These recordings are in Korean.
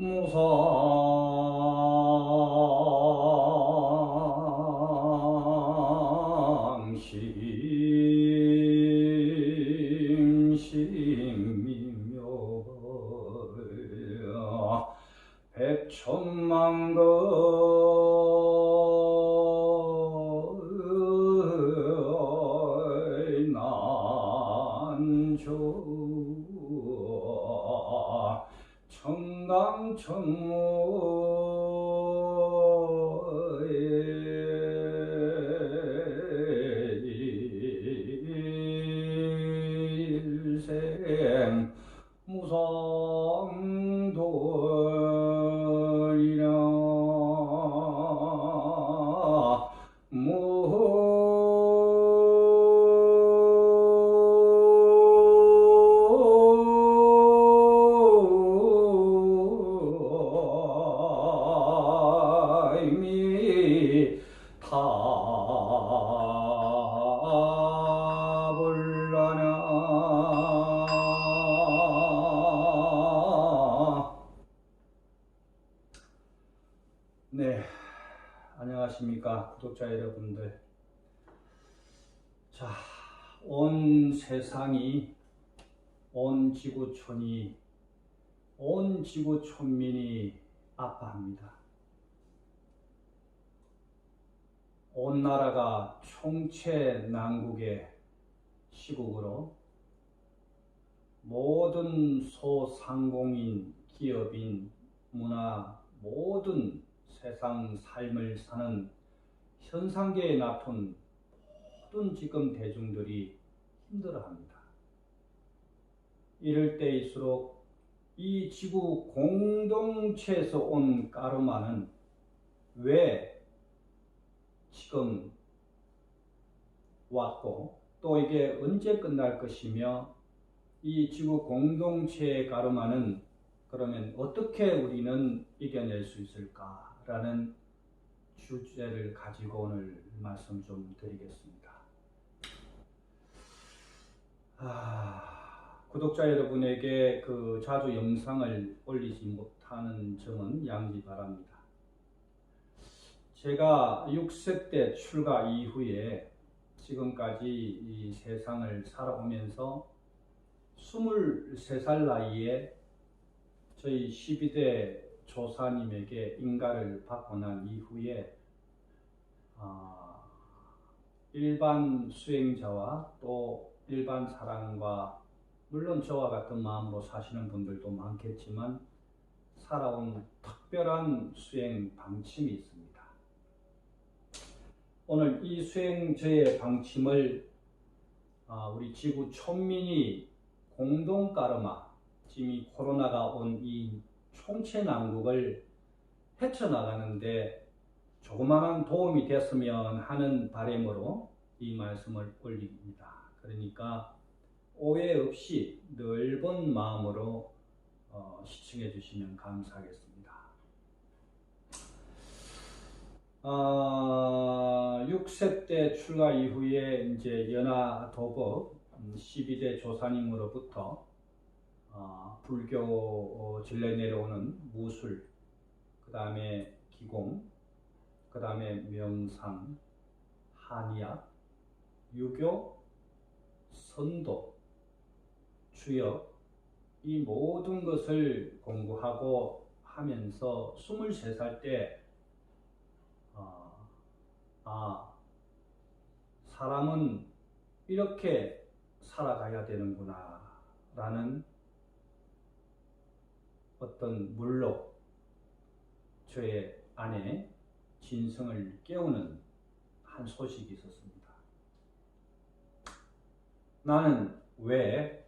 무상심심미묘 백천만걸 난조 청강천무일생 무성돌이라 네, 안녕하십니까 구독자 여러분들. 자, 온 세상이, 온 지구촌이, 온 지구촌민이 아파합니다. 온 나라가 총체난국의 시국으로 모든 소상공인, 기업인, 문화, 모든 세상 삶을 사는 현상계에 나쁜 모든 지금 대중들이 힘들어합니다. 이럴 때일수록 이 지구 공동체에서 온 까르마는 왜 지금 왔고 또 이게 언제 끝날 것이며 이 지구 공동체의 까르마는 그러면 어떻게 우리는 이겨낼 수 있을까라는 주제를 가지고 오늘 말씀 좀 드리겠습니다. 구독자 여러분에게 자주 영상을 올리지 못하는 점은 양지 바랍니다. 제가 6세 때 출가 이후에 지금까지 이 세상을 살아오면서 23살 나이에 저희 12대 조사님에게 인가를 받고 난 이후에 일반 수행자와 또 일반 사람과 물론 저와 같은 마음으로 사시는 분들도 많겠지만 살아온 특별한 수행 방침이 있습니다. 오늘 이 수행 저의 방침을 우리 지구 촌민이 공동 까르마, 지금 이 코로나가 온 이 총체난국을 헤쳐나가는데 조그마한 도움이 됐으면 하는 바람으로 이 말씀을 올립니다. 그러니까 오해 없이 넓은 마음으로 시청해 주시면 감사하겠습니다. 6세 때 출가 이후에 이제 연하도법 12대 조사님으로부터 불교 진례 내려오는 무술, 그 다음에 기공, 그 다음에 명상, 한의학, 유교, 선도, 주역, 이 모든 것을 공부하고 하면서 23살 때 사람은 이렇게 살아가야 되는구나 라는 어떤 물로 저의 안에 진성을 깨우는 한 소식이 있었습니다. 나는 왜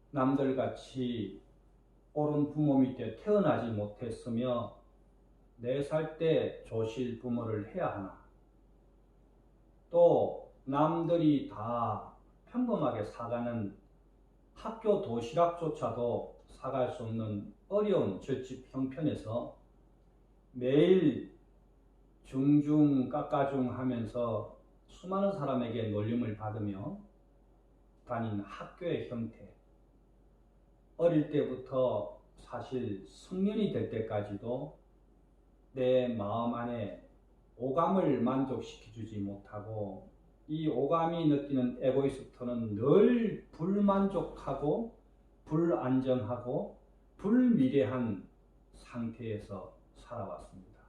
남들같이 옳은 부모 밑에 태어나지 못했으며 4살 때 조실 부모를 해야 하나? 또 남들이 다 평범하게 사가는 학교 도시락조차도 사갈 수 없는 어려운 젖집 형편에서 매일 중중 깎아중 하면서 수많은 사람에게 놀림을 받으며 다닌 학교의 형태, 어릴 때부터 사실 성년이 될 때까지도 내 마음 안에 오감을 만족시켜주지 못하고 이 오감이 느끼는 에고이스트는 늘 불만족하고 불안정하고 불미래한 상태에서 살아왔습니다.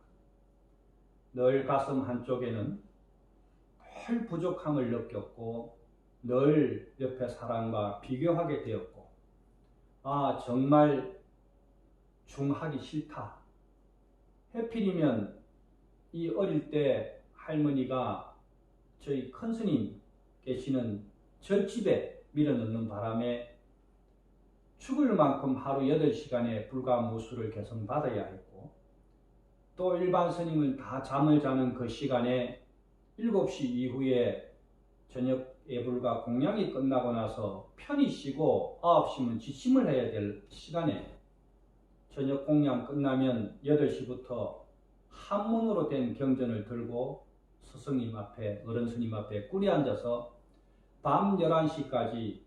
늘 가슴 한쪽에는 늘 부족함을 느꼈고 늘 옆에 사람과 비교하게 되었고 정말 중하기 싫다. 해필이면 이 어릴 때 할머니가 저희 큰스님 계시는 절집에 밀어넣는 바람에 죽을 만큼 하루 8시간의 불과 무술을 개선받아야 했고 또 일반 스님은 다 잠을 자는 그 시간에 7시 이후에 저녁 예불과 공양이 끝나고 나서 편히 쉬고 9시면 지침을 해야 될 시간에 저녁 공양 끝나면 8시부터 한문으로 된 경전을 들고 스승님 앞에, 어른 스님 앞에 꿀이 앉아서 밤 11시까지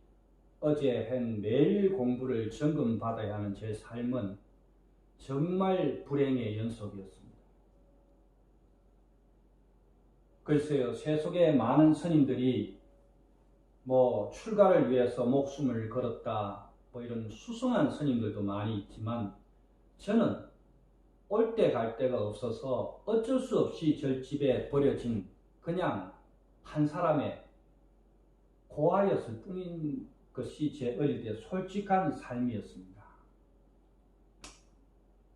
어제 한 매일 공부를 점검받아야 하는 제 삶은 정말 불행의 연속이었습니다. 글쎄요, 세속의 많은 스님들이 출가를 위해서 목숨을 걸었다, 이런 수승한 스님들도 많이 있지만 저는 올 때 갈 데가 없어서 어쩔 수 없이 절집에 버려진 그냥 한 사람의 고아였을 뿐인 것이 제 어릴 때 솔직한 삶이었습니다.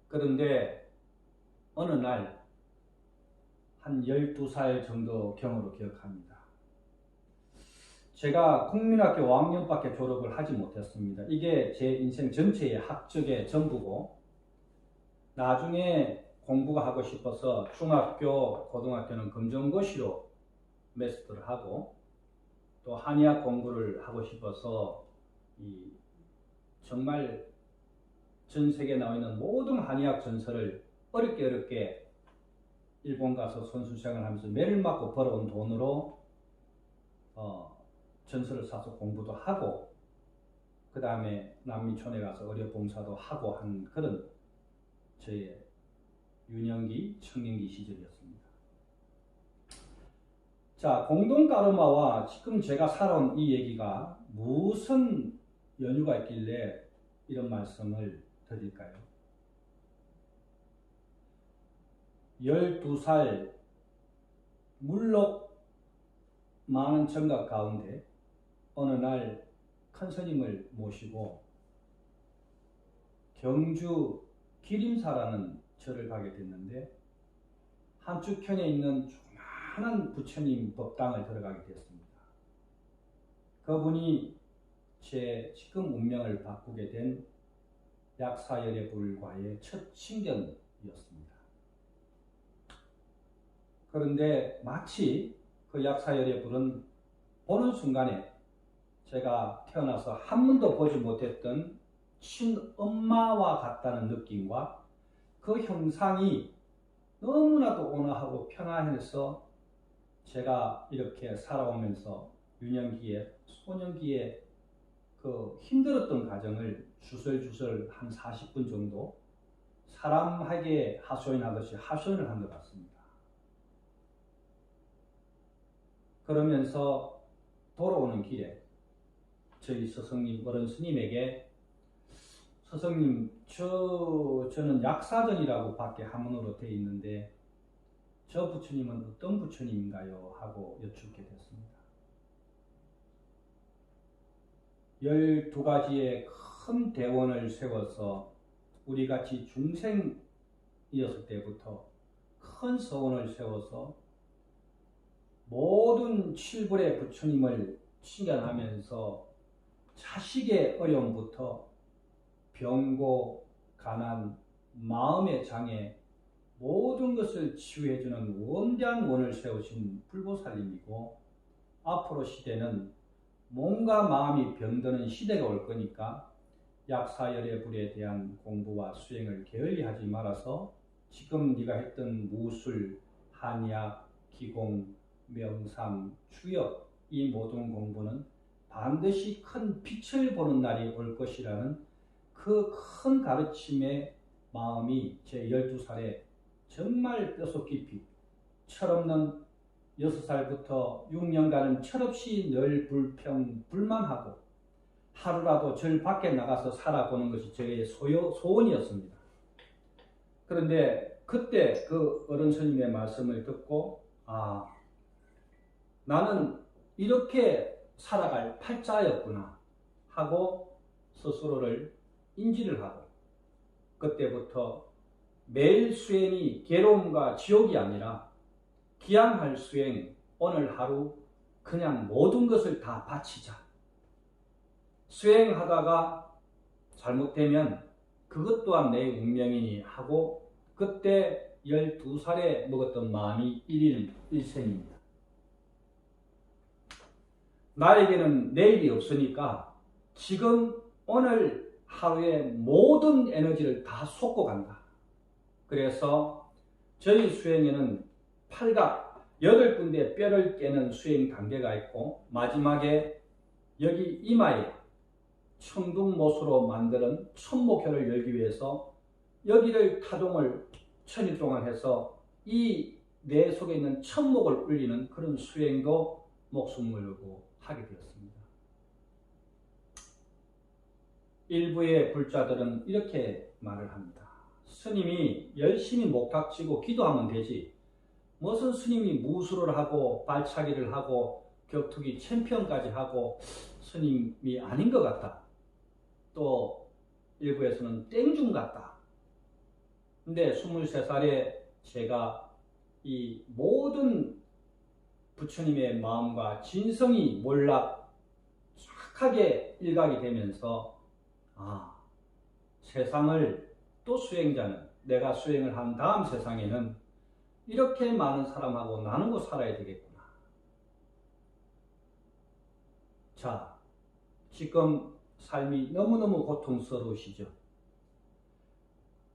그런데 어느 날 한 12살 정도 경으로 기억합니다. 제가 국민학교 5학년밖에 졸업을 하지 못했습니다. 이게 제 인생 전체의 학적의 전부고 나중에 공부가 하고 싶어서 중학교, 고등학교는 검정고시로 마스터를 하고 또 한의학 공부를 하고 싶어서 정말 전 세계에 나와 있는 모든 한의학 전서를 어렵게 일본 가서 선수생활을 하면서 매를 맞고 벌어온 돈으로 전서를 사서 공부도 하고 그 다음에 남미촌에 가서 의료봉사도 하고 한 그런 저의 유년기, 청년기 시절이었습니다. 자, 공동가르마와 지금 제가 살아온 이 얘기가 무슨 연유가 있길래 이런 말씀을 드릴까요? 12살 물록 많은 정각 가운데 어느 날 큰 스님을 모시고 경주 기림사라는 절을 가게 됐는데 한축현에 있는 조그마한 부처님 법당을 들어가게 됐습니다. 그분이 제 지금 운명을 바꾸게 된 약사열의 불과의 첫 신견이었습니다. 그런데 마치 그 약사열의 불은 보는 순간에 제가 태어나서 한 번도 보지 못했던 친엄마와 같다는 느낌과 그 형상이 너무나도 온화하고 편안해서 제가 이렇게 살아오면서 유년기에, 소년기에 그 힘들었던 과정을 주설주설 한 40분 정도 사람에게 하소연하듯이 하소연을 한 것 같습니다. 그러면서 돌아오는 길에 저희 스승님, 어른 스님에게 스승님, 저는 약사전이라고 밖에 한문으로 되어 있는데 저 부처님은 어떤 부처님인가요? 하고 여쭙게 됐습니다. 12가지의 큰 대원을 세워서 우리같이 중생이었을 때부터 큰 서원을 세워서 모든 칠불의 부처님을 칭견하면서 자식의 어려움부터 병고, 가난, 마음의 장애 모든 것을 치유해주는 원대한 원을 세우신 불보살님이고 앞으로 시대는 몸과 마음이 병드는 시대가 올 거니까 약사열의 불에 대한 공부와 수행을 게을리하지 말아서 지금 네가 했던 무술, 한의학, 기공, 명상, 주역 이 모든 공부는 반드시 큰 빛을 보는 날이 올 것이라는 그 큰 가르침의 마음이 제 12살에 정말 뼛속 깊이 철없는 6살부터 6년간은 철없이 늘 불만하고 하루라도 절 밖에 나가서 살아보는 것이 저의 소원이었습니다. 그런데 그때 그 어른 스님의 말씀을 듣고 나는 이렇게 살아갈 팔자였구나 하고 스스로를 인지를 하고 그때부터 매일 수행이 괴로움과 지옥이 아니라 기양할 수행, 오늘 하루 그냥 모든 것을 다 바치자. 수행하다가 잘못되면 그것 또한 내 운명이니 하고 그때 12살에 먹었던 마음이 일생입니다. 나에게는 내일이 없으니까 지금 오늘 하루의 모든 에너지를 다 쏟고 간다. 그래서 저희 수행에는 팔각 8군데 뼈를 깨는 수행 단계가 있고 마지막에 여기 이마에 천둥못으로 만드는 천목혈을 열기 위해서 여기를 타동을 천일 동안 해서 이 뇌 속에 있는 천목을 울리는 그런 수행도 목숨을 걸고 하게 되었습니다. 일부의 불자들은 이렇게 말을 합니다. 스님이 열심히 목탁치고 기도하면 되지. 무슨 스님이 무술을 하고 발차기를 하고 격투기 챔피언까지 하고 스님이 아닌 것 같다. 또 일부에서는 땡중 같다. 근데 23살에 제가 이 모든 부처님의 마음과 진성이 정확하게 일각이 되면서 세상을 또 수행자는 내가 수행을 한 다음 세상에는 이렇게 많은 사람하고 나누고 살아야 되겠구나. 자, 지금 삶이 너무너무 고통스러우시죠?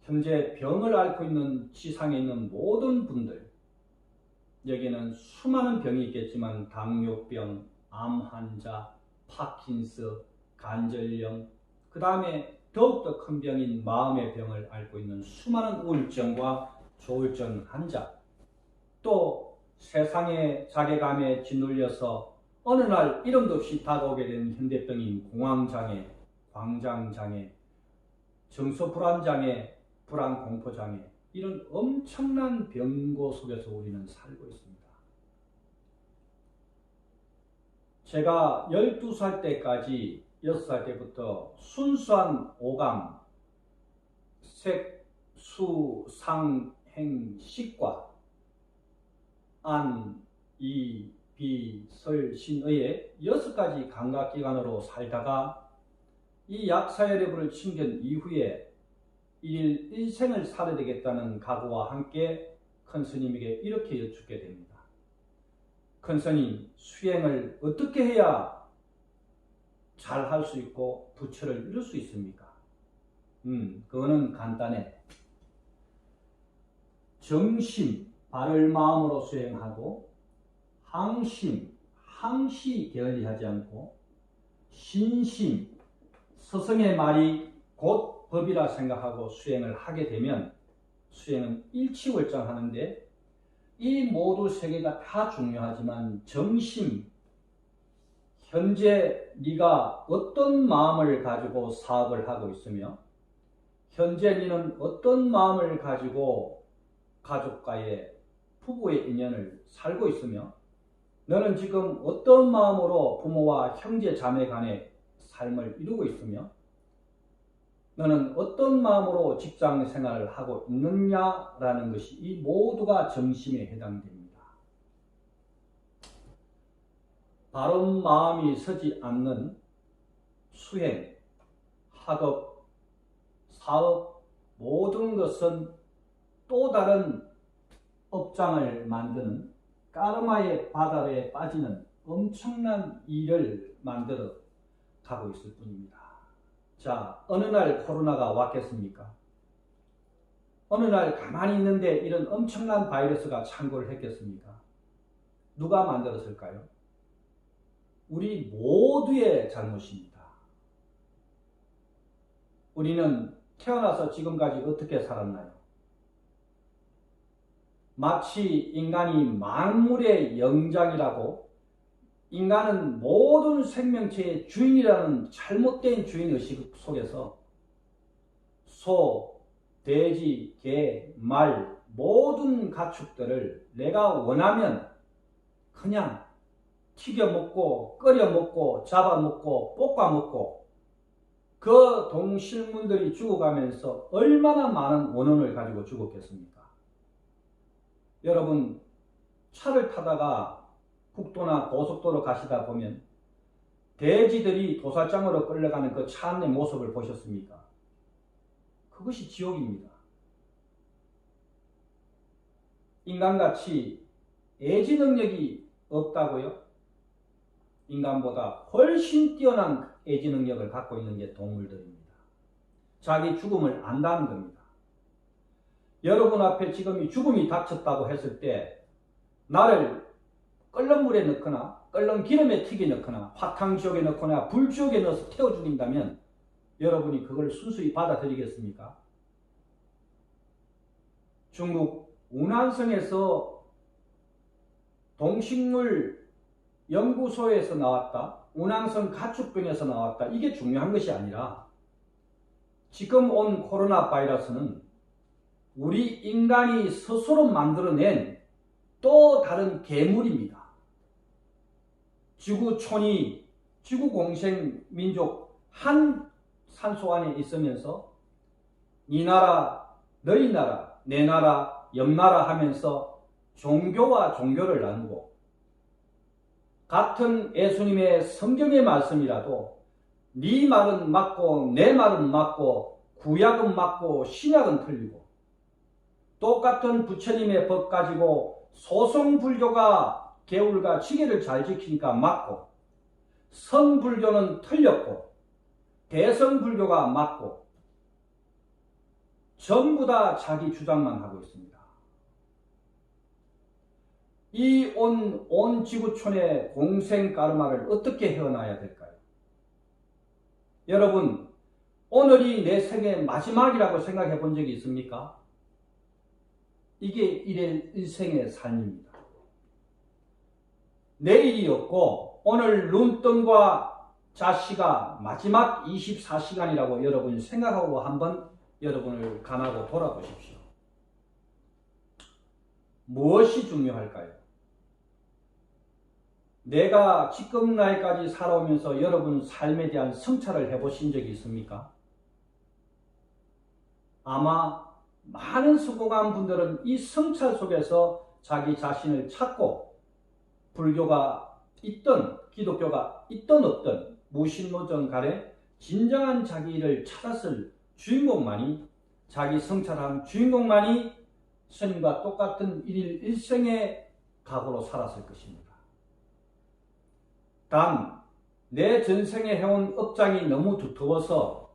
현재 병을 앓고 있는 지상에 있는 모든 분들, 여기는 수많은 병이 있겠지만 당뇨병, 암 환자, 파킨스, 관절염, 그 다음에 더욱더 큰 병인 마음의 병을 앓고 있는 수많은 우울증과 조울증 환자, 또 세상의 자괴감에 짓눌려서 어느 날 이름도 없이 다가오게 된 현대병인 공황장애, 광장장애, 정서불안장애, 불안공포장애, 이런 엄청난 병고 속에서 우리는 살고 있습니다. 제가 12살 때까지 6살 때부터 순수한 오감, 색, 수, 상, 행, 식과 안, 이, 비, 설, 신의의 6가지 감각기관으로 살다가 이 약사혈액을 침견 이후에 일생을 살아야 되겠다는 각오와 함께 큰 스님에게 이렇게 여쭙게 됩니다. 큰 스님, 수행을 어떻게 해야 잘 할 수 있고 부처를 이룰 수 있습니까? 그거는 간단해. 정심, 바를 마음으로 수행하고 항심, 항시 게을리하지 않고 신심, 스승의 말이 곧 법이라 생각하고 수행을 하게 되면 수행은 일치월장하는데 이 모두 세 개가 다 중요하지만 정심, 현재 네가 어떤 마음을 가지고 사업을 하고 있으며 현재 네는 어떤 마음을 가지고 가족과의 부부의 인연을 살고 있으며 너는 지금 어떤 마음으로 부모와 형제 자매 간의 삶을 이루고 있으며 너는 어떤 마음으로 직장 생활을 하고 있느냐라는 것이 이 모두가 정심에 해당됩니다. 바른 마음이 서지 않는 수행, 학업, 사업 모든 것은 또 다른 업장을 만드는 까르마의 바다에 빠지는 엄청난 일을 만들어 가고 있을 뿐입니다. 자, 어느 날 코로나가 왔겠습니까? 어느 날 가만히 있는데 이런 엄청난 바이러스가 창궐을 했겠습니까? 누가 만들었을까요? 우리 모두의 잘못입니다. 우리는 태어나서 지금까지 어떻게 살았나요? 마치 인간이 만물의 영장이라고, 인간은 모든 생명체의 주인이라는 잘못된 주인의식 속에서 소, 돼지, 개, 말 모든 가축들을 내가 원하면 그냥 튀겨 먹고 끓여 먹고 잡아 먹고 볶아 먹고, 그 동식물들이 죽어가면서 얼마나 많은 원혼을 가지고 죽었겠습니까? 여러분, 차를 타다가 국도나 고속도로 가시다 보면 돼지들이 도살장으로 끌려가는 그 차 안의 모습을 보셨습니까? 그것이 지옥입니다. 인간같이 애지 능력이 없다고요? 인간보다 훨씬 뛰어난 애지 능력을 갖고 있는 게 동물들입니다. 자기 죽음을 안다는 겁니다. 여러분 앞에 지금 이 죽음이 닥쳤다고 했을 때 나를 끓는 물에 넣거나 끓는 기름에 튀겨 넣거나 화탕지옥에 넣거나 불지옥에 넣어서 태워 죽인다면 여러분이 그걸 순수히 받아들이겠습니까? 중국 운안성에서 동식물 연구소에서 나왔다, 운항성 가축병에서 나왔다, 이게 중요한 것이 아니라 지금 온 코로나 바이러스는 우리 인간이 스스로 만들어낸 또 다른 괴물입니다. 지구촌이 지구공생민족 한 산소 안에 있으면서 이 나라, 너희 나라, 내 나라, 옆 나라 하면서 종교와 종교를 나누고, 같은 예수님의 성경의 말씀이라도 네 말은 맞고 내 말은 맞고 구약은 맞고 신약은 틀리고, 똑같은 부처님의 법 가지고 소성불교가 계율과 지계를 잘 지키니까 맞고, 성불교는 틀렸고 대성불교가 맞고, 전부 다 자기 주장만 하고 있습니다. 이 온 지구촌의 공생까르마를 어떻게 헤어나야 될까요? 여러분, 오늘이 내 생의 마지막이라고 생각해 본 적이 있습니까? 이게 일생의 삶입니다. 내일이 없고 오늘 눈뜬과 자시가 마지막 24시간이라고 여러분이 생각하고 한번 여러분을 감하고 돌아보십시오. 무엇이 중요할까요? 내가 지금 나이까지 살아오면서 여러분 삶에 대한 성찰을 해보신 적이 있습니까? 아마 많은 성공한 분들은 이 성찰 속에서 자기 자신을 찾고, 불교가 있든 기독교가 있든 없든 무신론전 간에 진정한 자기를 찾았을 주인공만이, 자기 성찰한 주인공만이 스님과 똑같은 일생의 각오로 살았을 것입니다. 단, 내 전생에 해온 업장이 너무 두터워서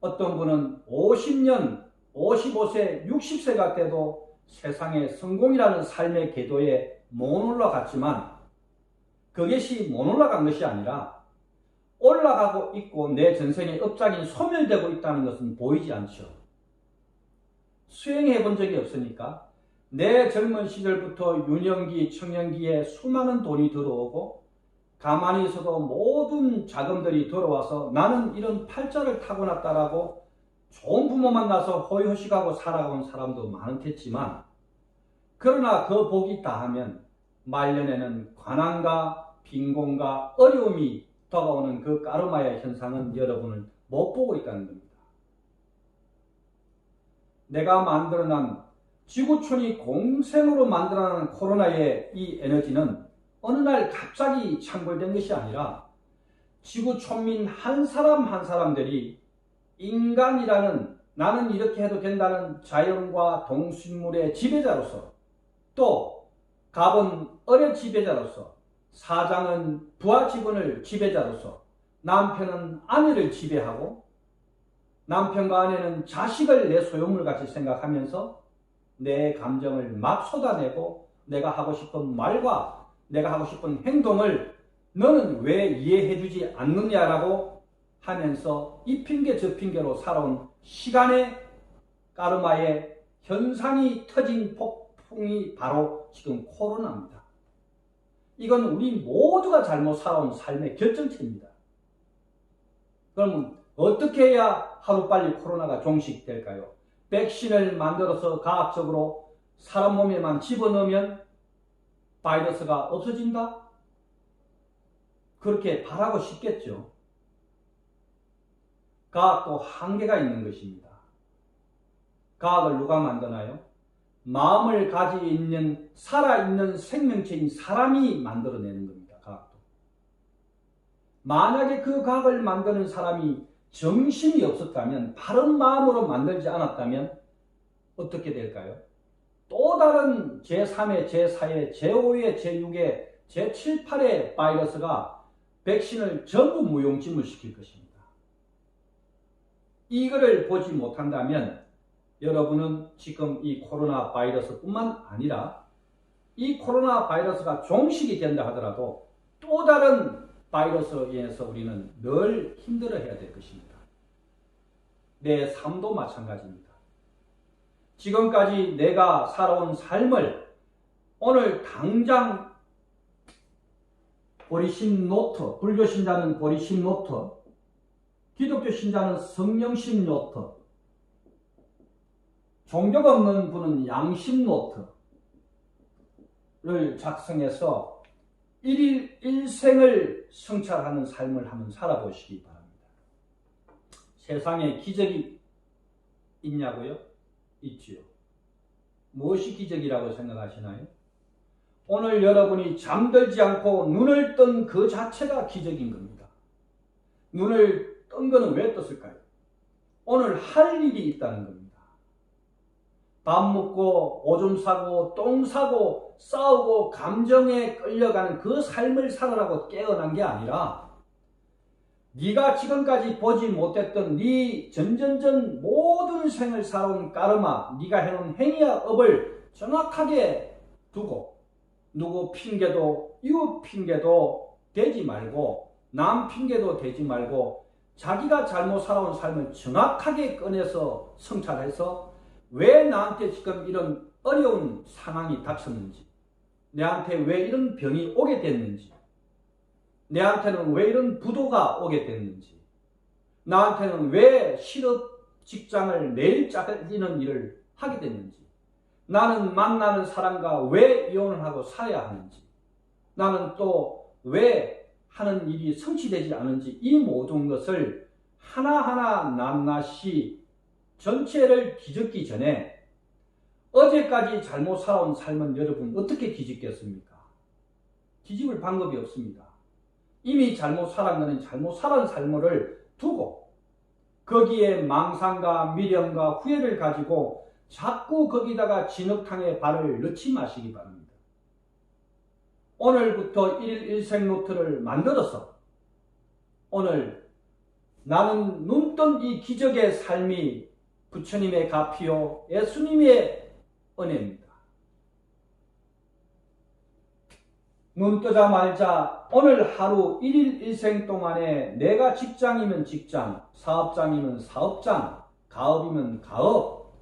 어떤 분은 50년, 55세, 60세가 돼도 세상에 성공이라는 삶의 궤도에 못 올라갔지만, 그것이 못 올라간 것이 아니라 올라가고 있고 내 전생의 업장이 소멸되고 있다는 것은 보이지 않죠. 수행해 본 적이 없으니까 내 젊은 시절부터 유년기, 청년기에 수많은 돈이 들어오고 가만히 있어도 모든 자금들이 들어와서 나는 이런 팔자를 타고났다라고 좋은 부모 만나서 호의호식하고 살아온 사람도 많겠지만, 그러나 그 복이 다하면 말년에는 관한과 빈곤과 어려움이 다가오는 그 까르마의 현상은 여러분을 못 보고 있다는 겁니다. 내가 만들어낸 지구촌이 공생으로 만들어낸 코로나의 이 에너지는 어느 날 갑자기 창궐된 것이 아니라 지구촌민 한 사람 한 사람들이 인간이라는, 나는 이렇게 해도 된다는 자연과 동식물의 지배자로서, 또 갑은 을의 지배자로서, 사장은 부하 직원을 지배자로서, 남편은 아내를 지배하고 남편과 아내는 자식을 내 소유물같이 생각하면서 내 감정을 막 쏟아내고 내가 하고 싶은 말과 내가 하고 싶은 행동을 너는 왜 이해해주지 않느냐라고 하면서 이 핑계 저 핑계로 살아온 시간의 까르마의 현상이 터진 폭풍이 바로 지금 코로나입니다. 이건 우리 모두가 잘못 살아온 삶의 결정체입니다. 그러면 어떻게 해야 하루빨리 코로나가 종식될까요? 백신을 만들어서 과학적으로 사람 몸에만 집어넣으면 바이러스가 없어진다? 그렇게 바라고 싶겠죠. 과학도 한계가 있는 것입니다. 과학을 누가 만드나요? 마음을 가지고 있는 살아있는 생명체인 사람이 만들어내는 겁니다. 과학도. 만약에 그 과학을 만드는 사람이 정신이 없었다면, 바른 마음으로 만들지 않았다면 어떻게 될까요? 또 다른 제3의, 제4의, 제5의, 제6의, 제7, 8의 바이러스가 백신을 전부 무용지물 시킬 것입니다. 이거를 보지 못한다면 여러분은 지금 이 코로나 바이러스뿐만 아니라 이 코로나 바이러스가 종식이 된다 하더라도 또 다른 바이러스로 인해서 우리는 늘 힘들어해야 될 것입니다. 내 삶도 마찬가지입니다. 지금까지 내가 살아온 삶을 오늘 당장 보리심 노트, 불교 신자는 보리심 노트, 기독교 신자는 성령심 노트, 종교가 없는 분은 양심 노트를 작성해서 1일 1생을 성찰하는 삶을 한번 살아보시기 바랍니다. 세상에 기적이 있냐고요? 있지요. 무엇이 기적이라고 생각하시나요? 오늘 여러분이 잠들지 않고 눈을 뜬 그 자체가 기적인 겁니다. 눈을 뜬 거는 왜 떴을까요? 오늘 할 일이 있다는 겁니다. 밥 먹고 오줌 싸고 똥 싸고 싸우고 감정에 끌려가는 그 삶을 살아라고 깨어난 게 아니라 네가 지금까지 보지 못했던 네 전전전 모든 생을 살아온 까르마, 네가 해놓은 행위와 업을 정확하게 두고 누구 핑계도 이웃 핑계도 대지 말고 남 핑계도 대지 말고 자기가 잘못 살아온 삶을 정확하게 꺼내서 성찰해서 왜 나한테 지금 이런 어려운 상황이 닥쳤는지, 내한테 왜 이런 병이 오게 됐는지, 내한테는 왜 이런 부도가 오게 됐는지, 나한테는 왜 실업 직장을 매일 잘리는 일을 하게 됐는지, 나는 만나는 사람과 왜 이혼을 하고 살아야 하는지, 나는 또 왜 하는 일이 성취되지 않은지, 이 모든 것을 하나하나 낱낱이 전체를 뒤집기 전에 어제까지 잘못 살아온 삶은 여러분 어떻게 뒤집겠습니까? 뒤집을 방법이 없습니다. 이미 잘못 살아온 것은 잘못 살아온 삶을 두고 거기에 망상과 미련과 후회를 가지고 자꾸 거기다가 진흙탕에 발을 넣지 마시기 바랍니다. 오늘부터 1일 1생 노트를 만들어서 오늘 나는 눈뜬 이 기적의 삶이 부처님의 가피요 예수님의 은혜입니다. 눈 뜨자마자 오늘 하루 1일 1생 동안에 내가 직장이면 직장, 사업장이면 사업장, 가업이면 가업,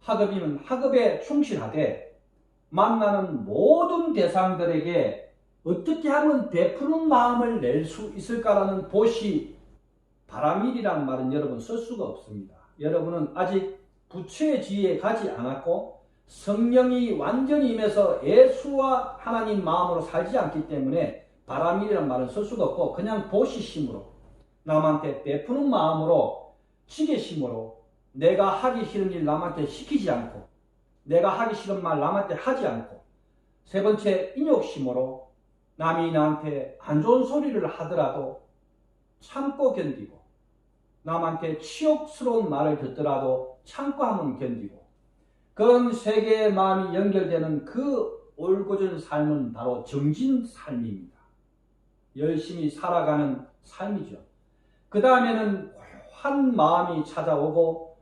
학업이면 학업에 충실하되 만나는 모든 대상들에게 어떻게 하면 베푸는 마음을 낼 수 있을까라는 보시 바라밀이란 말은 여러분 쓸 수가 없습니다. 여러분은 아직 부처의 지혜에 가지 않았고 성령이 완전히 임해서 예수와 하나님 마음으로 살지 않기 때문에 바라밀이란 말은 쓸 수가 없고 그냥 보시심으로 남한테 베푸는 마음으로 지게심으로 내가 하기 싫은 일 남한테 시키지 않고 내가 하기 싫은 말 남한테 하지 않고 세 번째 인욕심으로 남이 나한테 안 좋은 소리를 하더라도 참고 견디고 남한테 치욕스러운 말을 듣더라도 참고 하면 견디고 그런 세 개의 마음이 연결되는 그 올곧은 삶은 바로 정진 삶입니다. 열심히 살아가는 삶이죠. 그 다음에는 고요한 마음이 찾아오고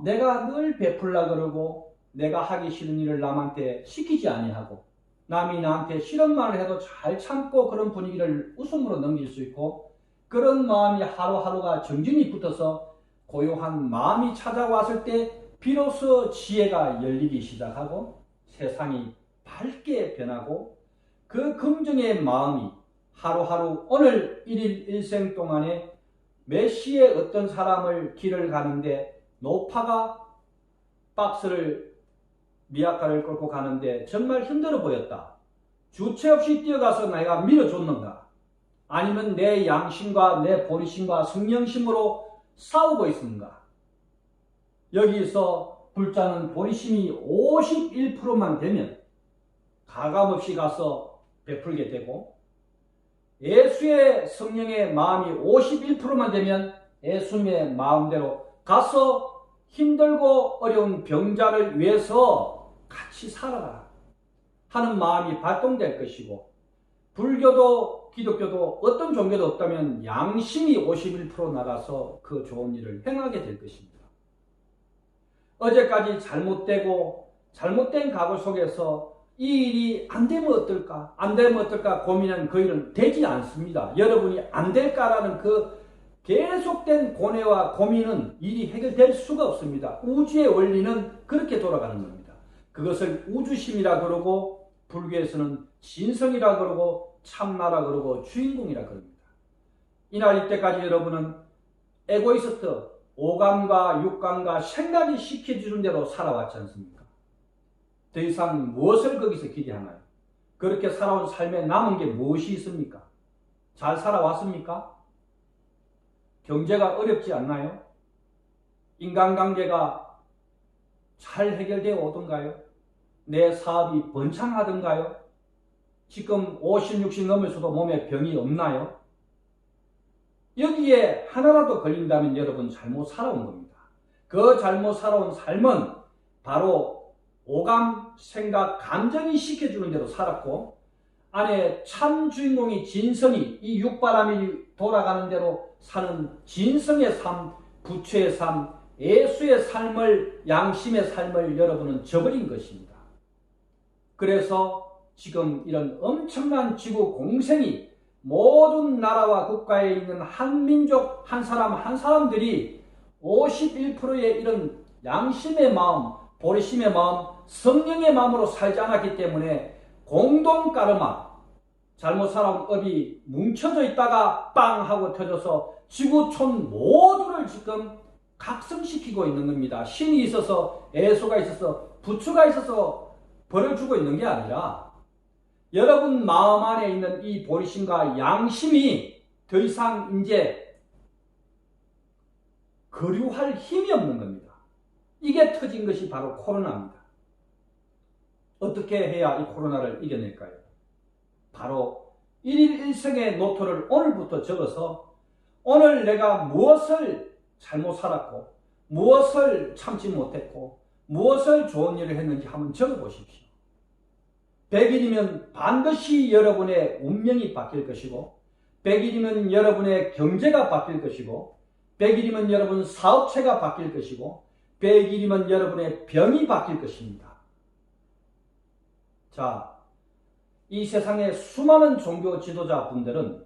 내가 늘 베풀라 그러고 내가 하기 싫은 일을 남한테 시키지 아니하고 남이 나한테 싫은 말을 해도 잘 참고 그런 분위기를 웃음으로 넘길 수 있고 그런 마음이 하루하루가 정진이 붙어서 고요한 마음이 찾아왔을 때 비로소 지혜가 열리기 시작하고 세상이 밝게 변하고 그 긍정의 마음이 하루하루 오늘 1일 1생 동안에 메시의 어떤 사람을 길을 가는데 노파가 박스를 미약가를 끌고 가는데 정말 힘들어 보였다. 주체 없이 뛰어가서 내가 밀어줬는가? 아니면 내 양심과 내 보리심과 성령심으로 싸우고 있는가? 여기서 불자는 보리심이 51%만 되면 가감없이 가서 베풀게 되고 예수의 성령의 마음이 51%만 되면 예수님의 마음대로 가서 힘들고 어려운 병자를 위해서 같이 살아라 하는 마음이 발동될 것이고 불교도 기독교도 어떤 종교도 없다면 양심이 51% 나가서 그 좋은 일을 행하게 될 것입니다. 어제까지 잘못된 각오 속에서 이 일이 안 되면 어떨까? 안 되면 어떨까? 고민한 그 일은 되지 않습니다. 여러분이 안 될까라는 그 계속된 고뇌와 고민은 일이 해결될 수가 없습니다. 우주의 원리는 그렇게 돌아가는 겁니다. 그것을 우주심이라 그러고 불교에서는 진성이라 그러고 참나라 그러고 주인공이라 그럽니다. 이날 이때까지 여러분은 에고이스트, 오감과 육감과 생각이 시켜주는 대로 살아왔지 않습니까? 더 이상 무엇을 거기서 기대하나요? 그렇게 살아온 삶에 남은 게 무엇이 있습니까? 잘 살아왔습니까? 경제가 어렵지 않나요? 인간관계가 잘 해결되어 오던가요? 내 사업이 번창하던가요? 지금 50, 60 넘어서도 몸에 병이 없나요? 여기에 하나라도 걸린다면 여러분 잘못 살아온 겁니다. 그 잘못 살아온 삶은 바로 오감, 생각, 감정이 시켜주는 대로 살았고 안에 참 주인공이 진성이 이 육바람이 돌아가는 대로 사는 진성의 삶, 부처의 삶, 예수의 삶을 양심의 삶을 여러분은 저버린 것입니다. 그래서 지금 이런 엄청난 지구 공생이 모든 나라와 국가에 있는 한 민족, 한 사람, 한 사람들이 51%의 이런 양심의 마음, 보리심의 마음, 성령의 마음으로 살지 않았기 때문에 공동 까르마, 잘못 살아온 업이 뭉쳐져 있다가 빵 하고 터져서 지구촌 모두를 지금 각성시키고 있는 겁니다. 신이 있어서, 예수가 있어서, 부처가 있어서 벌을 주고 있는 게 아니라 여러분 마음 안에 있는 이 보리심과 양심이 더 이상 이제 거류할 힘이 없는 겁니다. 이게 터진 것이 바로 코로나입니다. 어떻게 해야 이 코로나를 이겨낼까요? 바로 1일 1생의 노트를 오늘부터 적어서 오늘 내가 무엇을 잘못 살았고 무엇을 참지 못했고 무엇을 좋은 일을 했는지 한번 적어보십시오. 100일이면 반드시 여러분의 운명이 바뀔 것이고 100일이면 여러분의 경제가 바뀔 것이고 100일이면 여러분 사업체가 바뀔 것이고 100일이면 여러분의 병이 바뀔 것입니다. 자, 이 세상에 수많은 종교 지도자분들은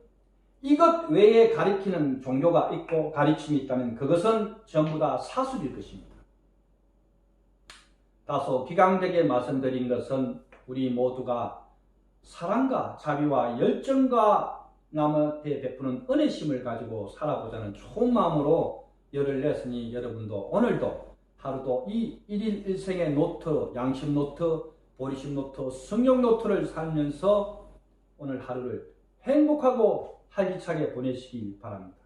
이것 외에 가리키는 종교가 있고 가르침이 있다면 그것은 전부 다 사술일 것입니다. 다소 기강되게 말씀드린 것은 우리 모두가 사랑과 자비와 열정과 남한테 베푸는 은혜심을 가지고 살아보자는 좋은 마음으로 열을 냈으니 여러분도 오늘도 하루도 이 1일 1생의 노트, 양심 노트, 보리심 노트, 성령 노트를 살면서 오늘 하루를 행복하고 활기차게 보내시기 바랍니다.